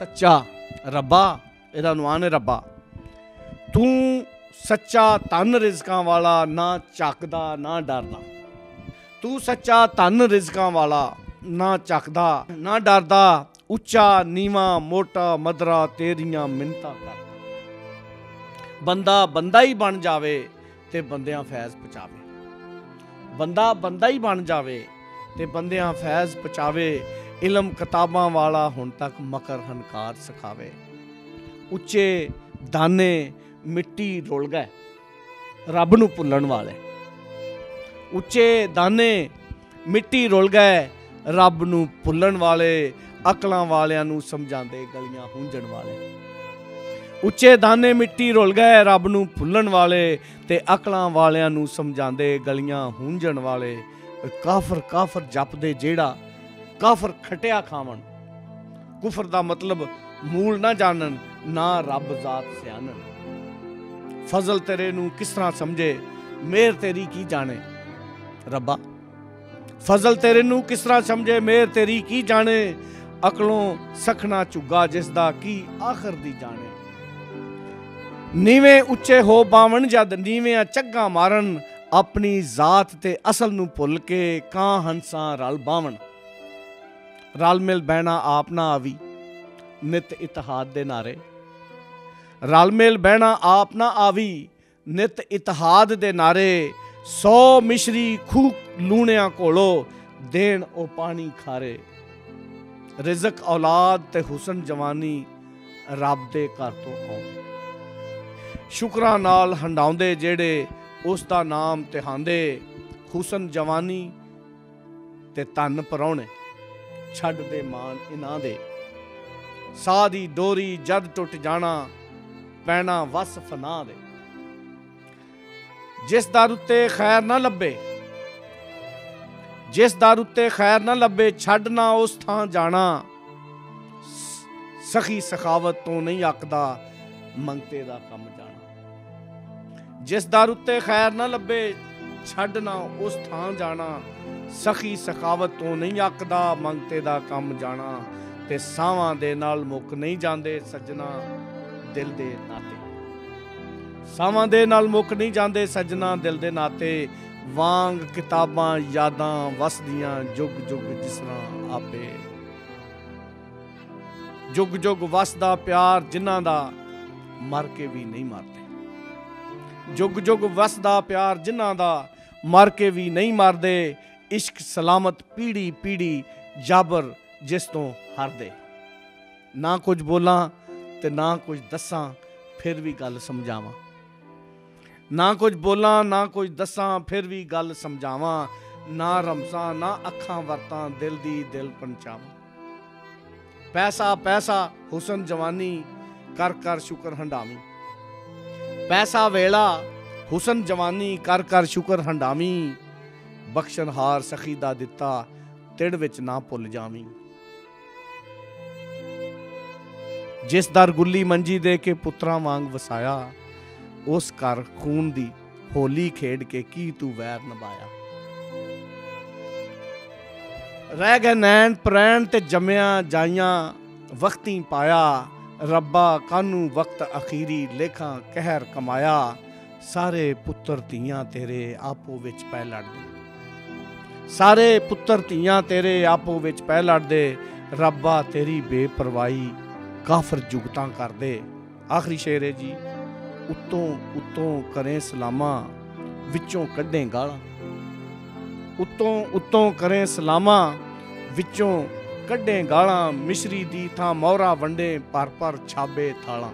सच्चा रब्बा, इहदा नुआन है रब्बा। तू सच्चा धन रिजकां वाला, ना झकदा ना डरदा। तू सच्चा धन रिजकां वाला, ना झकदा ना डरदा। उच्चा नीवा मोटा मदरा तेरियां मिन्नतां करदा। बंदा बंदा ही बन जावे ते बंदियां फैज़ पहुँचावे। बंदा बंदा ही बन जावे ते बंदियां फैज़ पहुँचावे। इलम किताबां वाला हुण तक मकर हनकार सिखावे। उच्चे दाने मिट्टी रुल गए रब नूं भुल्लण वाले। उच्चे दाने मिट्टी रुल गए रब नूं भुल्लण वाले। अकलां वालियां नूं समझांदे गलियां हूंजण वाले। उच्चे दाने मिट्टी रुल गए रब नूं भुल्लण वाले ते अकलां वालियां नूं समझांदे गलियां हूंजण वाले। काफर काफर जपदे जेड़ा काफर खटिया खावन। कुफर दा मतलब मूल ना जानन, ना रब जात सियानन। फजल तेरे नूं किस तरह समझे, मेहर तेरी की जाने रब्बा। फजल तेरे नूं किस तरह समझे, मेहर तेरी की जाने। अकलों सखना झुग्गा जिसदा की आखिर दी जाने। नीवें उच्चे हो बावन जद नीवें झग्गा मारन। अपनी जात ते असल नूं भुल के कां हंसां रल बावन। रल मिल बहना आप ना आवी नित इतिहाद दे नारे। रल मिल बहना आप ना आवी नित इतिहाद दे नारे। 100 मिश्री खूह लूणियां कोलो देन ओ पानी खारे। रिजक औलाद ते हुसन जवानी रब दे घर तो आउंदे। शुकरां नाल हंडाउंदे जेड़े उस दा नाम तिहांदे। हुसन जवानी ते धन परौणे छड्ड दे मान इनां दे। साह दी डोरी जद टुट जाना पैना वस फना दे। जिस दर उत्ते खैर ना लब्बे, जिस दर उत्ते खैर ना लब्बे छड्ड ना उस थां जाना। सखी सखावत तो नहीं आकदा मंगते दा कम जाना। जिस दर उत्ते खैर ना लब्बे छड्ड ना उस थां जाना। सखी सखावत तो नहीं आकदा मंगते दा कम जाना। ते सावां दे नाल मुक नहीं जांदे सजना दिल दे नाते। सावां दे नाल मुक नहीं जांदे सजना दिल दे नाते। वांग किताबां यादां वसदियां जुग जुग जिस तरह आपे। जुग जुग वसदा प्यार जिन्हां दा मर के भी नहीं मरदे। जुग जुग वसदा प्यार जिन्हां दा मर के भी नहीं मरदे। इश्क सलामत पीढ़ी पीढ़ी जाबर जिस तो हरदे। ना कुछ बोलां ते ना कुछ दसां फिर भी गल समझावां। ना कुछ बोलां ना कुछ दसां फिर भी गल समझावां। ना रमसां ना अखां वरतां दिल दी दिल पंचावां। पैसा पैसा हुसन जवानी कर कर शुकर हंडावी। पैसा वेला हुसन जवानी कर कर शुकर हंडावी। बख्शनहार सखी दा दिता तिड़ विच ना भुल जावी। जिस दर गुल्ली मंजी दे के पुत्रां वांग वसाया। उस घर खून दी होली खेड के की तू वैर निभाया। रह गए नैन प्रैन ते जम्मिया जाइयां वक्ती पाया। रब्बा कानू वक्त अखीरी लेखा कहर कमाया। सारे पुत्र धीयां तेरे आपो विच पै लड़दे। सारे पुत्र धीयां तेरे आपो विच पै लड़दे। रब्बा तेरी बेपरवाही काफर जुगतां करदे। आखिरी शेर है जी। उत्तों उत्तों करें सलामा विचों कड्डें गालां। उत्तों उत्तों करें सलामा विचों कड्डें गालां। मिश्री दी थां मोहरा वंडे पर छाबे थालां।